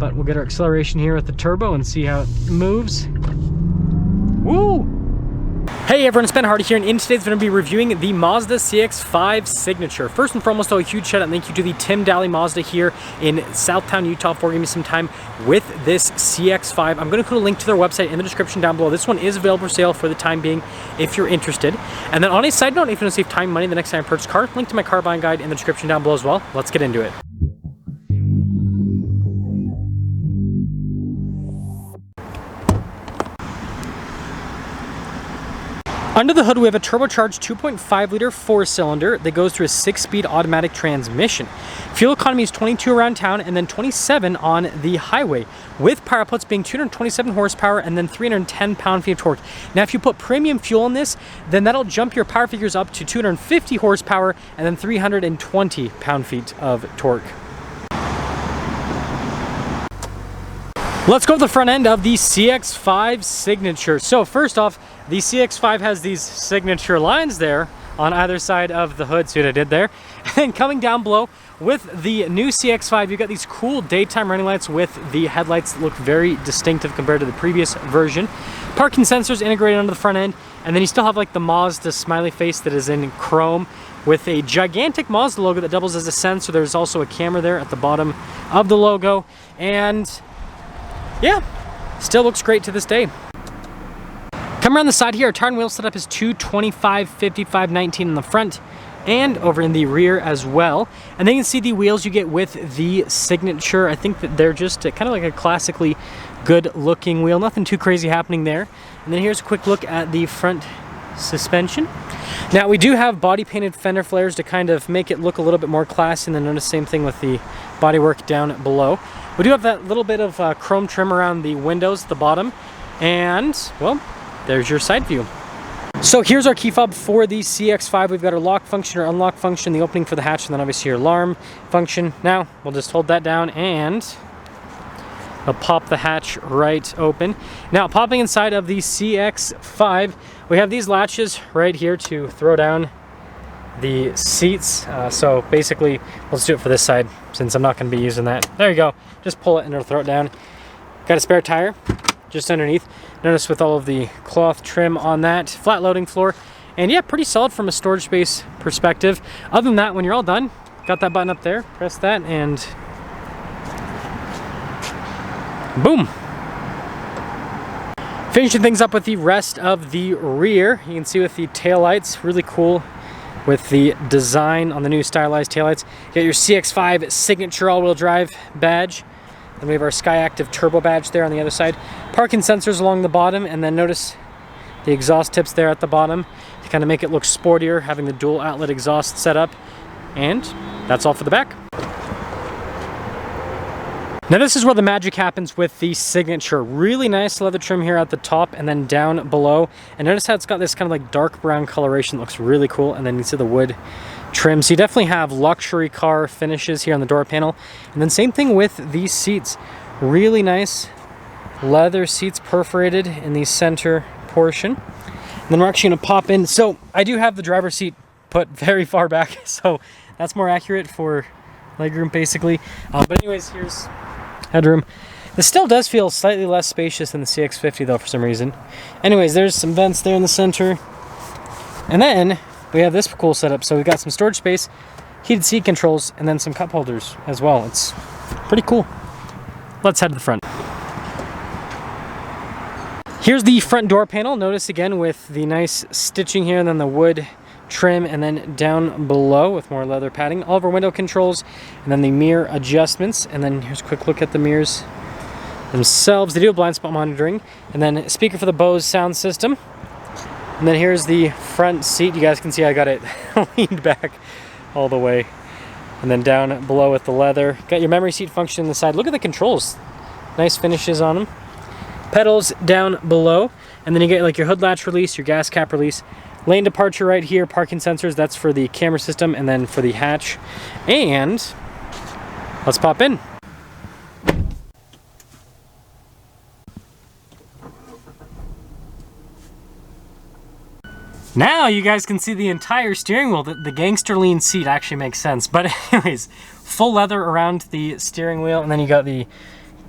but we'll get our acceleration here with the turbo and see how it moves. Woo! Hey everyone, it's Ben Hardy here, and in today's video, I'm going to be reviewing the Mazda CX-5 Signature. First and foremost, though, a huge shout out and thank you to the Tim Daly Mazda here in Southtown, Utah for giving me some time with this CX-5. I'm going to put a link to their website in the description down below. This one is available for sale for the time being if you're interested. And then on a side note, if you want to save time and money the next time I purchase a car, link to my car buying guide in the description down below as well. Let's get into it. Under the hood, we have a turbocharged 2.5-liter four-cylinder that goes through a 6-speed automatic transmission. Fuel economy is 22 around town and then 27 on the highway, with power outputs being 227 horsepower and then 310 pound-feet of torque. Now, if you put premium fuel in this, then that'll jump your power figures up to 250 horsepower and then 320 pound-feet of torque. Let's go to the front end of the CX-5 Signature. So first off, the CX-5 has these signature lines there on either side of the hood. See what I did there? And then coming down below with the new CX-5, you've got these cool daytime running lights with the headlights that look very distinctive compared to the previous version. Parking sensors integrated onto the front end, and then you still have like the Mazda smiley face that is in chrome with a gigantic Mazda logo that doubles as a sensor. There's also a camera there at the bottom of the logo, and yeah, still looks great to this day. Come around the side here, our tire and wheel setup is 225, 55, 19 in the front and over in the rear as well. And then you can see the wheels you get with the Signature. I think that they're just kind of like a classically good looking wheel. Nothing too crazy happening there. And then here's a quick look at the front suspension. Now we do have body painted fender flares to kind of make it look a little bit more classy, and then notice the same thing with the bodywork down below. We do have that little bit of chrome trim around the windows at the bottom, and well, there's your side view. So here's our key fob for the CX-5. We've got our lock function or unlock function, the opening for the hatch, and then obviously your alarm function. Now we'll just hold that down and I'll pop the hatch right open. Now popping inside of the CX-5, we have these latches right here to throw down the seats. So basically, let's do it for this side since I'm not going to be using that. There you go. Just pull it and it'll throw it down. Got a spare tire just underneath. Notice with all of the cloth trim on that. Flat loading floor. And yeah, pretty solid from a storage space perspective. Other than that, when you're all done, got that button up there. Press that and boom. Finishing things up with the rest of the rear. You can see with the taillights, really cool with the design on the new stylized taillights. You got your CX-5 Signature all-wheel drive badge. Then we have our Skyactiv Turbo badge there on the other side. Parking sensors along the bottom, and then notice the exhaust tips there at the bottom to kind of make it look sportier, having the dual outlet exhaust set up. And that's all for the back. Now this is where the magic happens with the Signature. Really nice leather trim here at the top and then down below. And notice how it's got this kind of like dark brown coloration that looks really cool. And then you see the wood trim. So you definitely have luxury car finishes here on the door panel. And then same thing with these seats. Really nice leather seats perforated in the center portion. And then we're actually going to pop in. So I do have the driver's seat put very far back. So that's more accurate for legroom basically. But anyways, here's headroom. This still does feel slightly less spacious than the CX-50 though for some reason. Anyways, there's some vents there in the center. And then we have this cool setup. So we've got some storage space, heated seat controls, and then some cup holders as well. It's pretty cool. Let's head to the front. Here's the front door panel. Notice again with the nice stitching here and then the wood trim, and then down below with more leather padding, all of our window controls, and then the mirror adjustments. And then here's a quick look at the mirrors themselves. They do have blind spot monitoring, and then speaker for the Bose sound system. And then here's the front seat. You guys can see I got it leaned back all the way. And then down below with the leather, got your memory seat function on the side. Look at the controls, nice finishes on them. Pedals down below, and then you get like your hood latch release, your gas cap release. Lane departure right here, parking sensors, that's for the camera system, and then for the hatch. And let's pop in. Now you guys can see the entire steering wheel. The gangster lean seat actually makes sense. But anyways, full leather around the steering wheel, and then you got the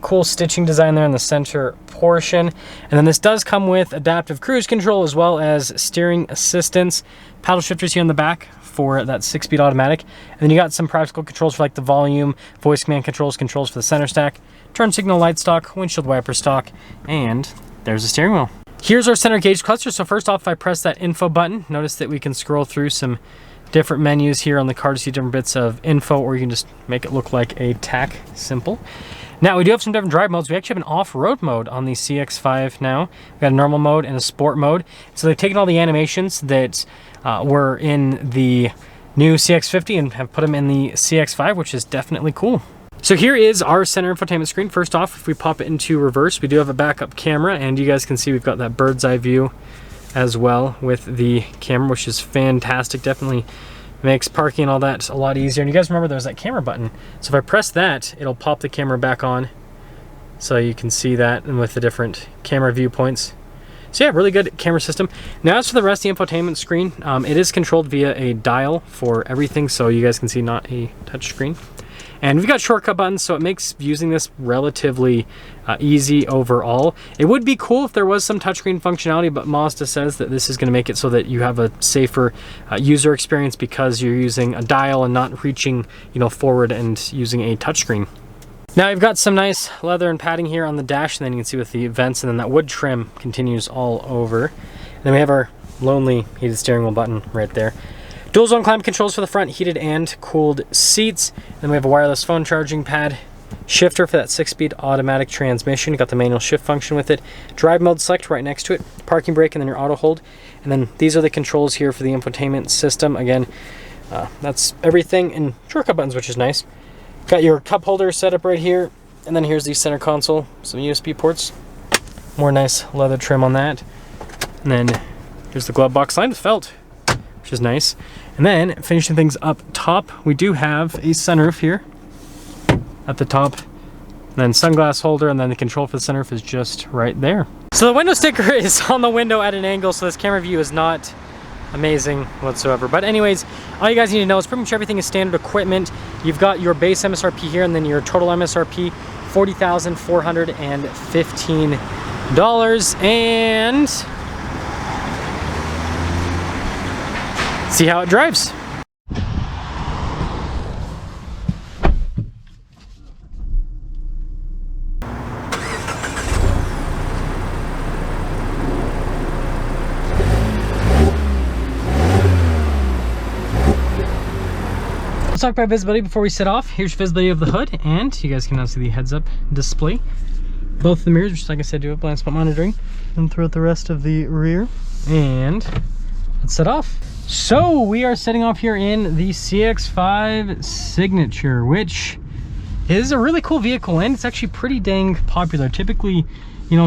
cool stitching design there in the center portion. And then this does come with adaptive cruise control as well as steering assistance, paddle shifters here in the back for that 6-speed automatic. And then you got some practical controls for like the volume, voice command controls, controls for the center stack, turn signal light stock, windshield wiper stock, and there's the steering wheel. Here's our center gauge cluster. So first off, if I press that info button, notice that we can scroll through some different menus here on the car to see different bits of info, or you can just make it look like a tack symbol. Now we do have some different drive modes. We actually have an off-road mode on the CX-5 now. We've got a normal mode and a sport mode. So they've taken all the animations that were in the new CX-50 and have put them in the CX-5, which is definitely cool. So here is our center infotainment screen. First off, if we pop it into reverse, we do have a backup camera, and you guys can see we've got that bird's eye view as well with the camera, which is fantastic. Definitely makes parking and all that a lot easier. And you guys remember there's that camera button. So if I press that, it'll pop the camera back on. So you can see that, and with the different camera viewpoints. So yeah, really good camera system. Now as for the rest of the infotainment screen, it is controlled via a dial for everything. So you guys can see not a touch screen. And we've got shortcut buttons, so it makes using this relatively easy overall. It would be cool if there was some touchscreen functionality, but Mazda says that this is going to make it so that you have a safer user experience because you're using a dial and not reaching, forward and using a touchscreen. Now you've got some nice leather and padding here on the dash, and then you can see with the vents, and then that wood trim continues all over. And then we have our lonely heated steering wheel button right there. Dual zone climate controls for the front, heated and cooled seats. Then we have a wireless phone charging pad, shifter for that 6-speed automatic transmission. You got the manual shift function with it. Drive mode select right next to it, parking brake, and then your auto hold. And then these are the controls here for the infotainment system. Again, that's everything in shortcut buttons, which is nice. Got your cup holder set up right here. And then here's the center console, some USB ports. More nice leather trim on that. And then here's the glove box lined with felt, which is nice. And then finishing things up top, we do have a sunroof here at the top, and then sunglass holder, and then the control for the sunroof is just right there. So the window sticker is on the window at an angle, so this camera view is not amazing whatsoever. But anyways, all you guys need to know is pretty much everything is standard equipment. You've got your base MSRP here, and then your total MSRP, $40,415, and see how it drives. Let's talk about visibility before we set off. Here's visibility of the hood, and you guys can now see the heads-up display. Both of the mirrors, which like I said, do have blind spot monitoring, and throughout the rest of the rear. And let's set off. So we are setting off here in the CX-5 Signature, which is a really cool vehicle, and it's actually pretty dang popular. Typically,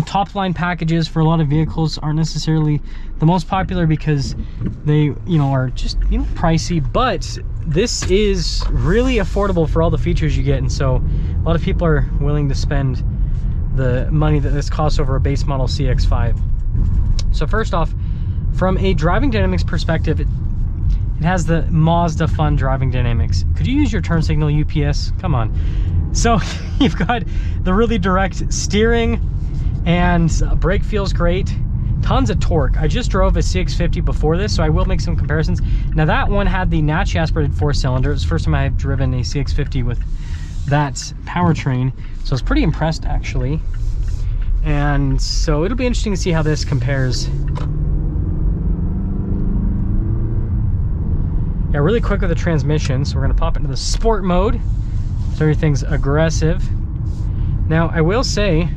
top line packages for a lot of vehicles aren't necessarily the most popular because they, are just, pricey, but this is really affordable for all the features you get. And so a lot of people are willing to spend the money that this costs over a base model CX-5. So first off, from a driving dynamics perspective, it has the Mazda fun driving dynamics. Could you use your turn signal, UPS? Come on. So you've got the really direct steering, and brake feels great. Tons of torque. I just drove a CX-50 before this, so I will make some comparisons. Now that one had the naturally aspirated 4-cylinder. It was the first time I've driven a CX-50 with that powertrain, so I was pretty impressed actually. And so it'll be interesting to see how this compares. Yeah, really quick with the transmission, so we're going to pop into the sport mode, so everything's aggressive. Now I will say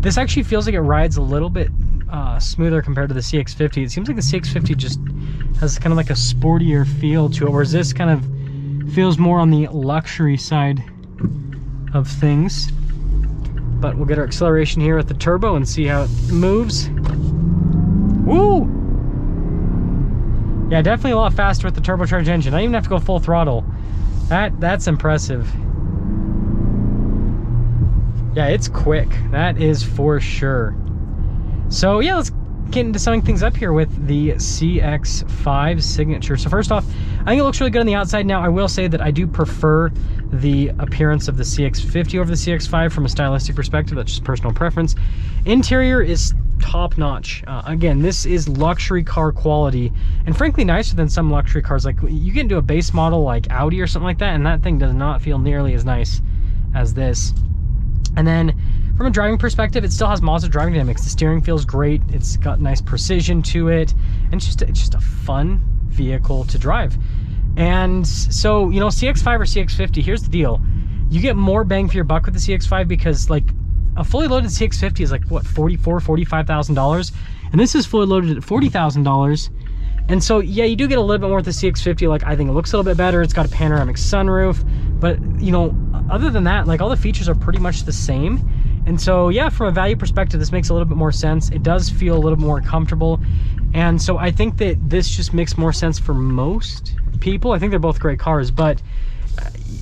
this actually feels like it rides a little bit smoother compared to the CX-50. It seems like the CX-50 just has kind of like a sportier feel to it, whereas this kind of feels more on the luxury side of things. But we'll get our acceleration here with the turbo and see how it moves. Woo! Yeah, definitely a lot faster with the turbocharged engine. I don't even have to go full throttle. That's impressive. Yeah, it's quick. That is for sure. So yeah, let's get into summing things up here with the CX-5 Signature. So first off, I think it looks really good on the outside. Now, I will say that I do prefer the appearance of the CX-50 over the CX-5 from a stylistic perspective. That's just personal preference. Interior is top notch. Again, this is luxury car quality, and frankly nicer than some luxury cars. Like, you get into a base model like Audi or something like that, and that thing does not feel nearly as nice as this. And then from a driving perspective, it still has Mazda driving dynamics. The steering feels great. It's got nice precision to it, and it's just a fun vehicle to drive. And so, you know, CX-5 or CX-50, here's the deal. You get more bang for your buck with the CX-5 because, like, a fully loaded CX-50 is like, what, $45,000? And this is fully loaded at $40,000. And so, yeah, you do get a little bit more with the CX-50. Like, I think it looks a little bit better. It's got a panoramic sunroof. But, you know, other than that, like, all the features are pretty much the same. And so, yeah, from a value perspective, this makes a little bit more sense. It does feel a little bit more comfortable. And so I think that this just makes more sense for most people. I think they're both great cars, but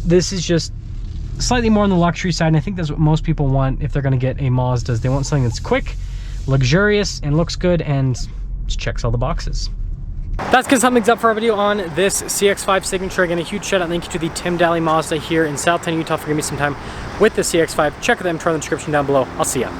this is just slightly more on the luxury side, and I think that's what most people want if they're going to get a Mazda. They want something that's quick, luxurious, and looks good, and just checks all the boxes. That's going to sum things up for our video on this CX-5 Signature. Again, a huge shout out and thank you to the Tim Daly Mazda here in Southtown, Utah for giving me some time with the CX-5. Check out the Tron in the description down below. I'll see ya.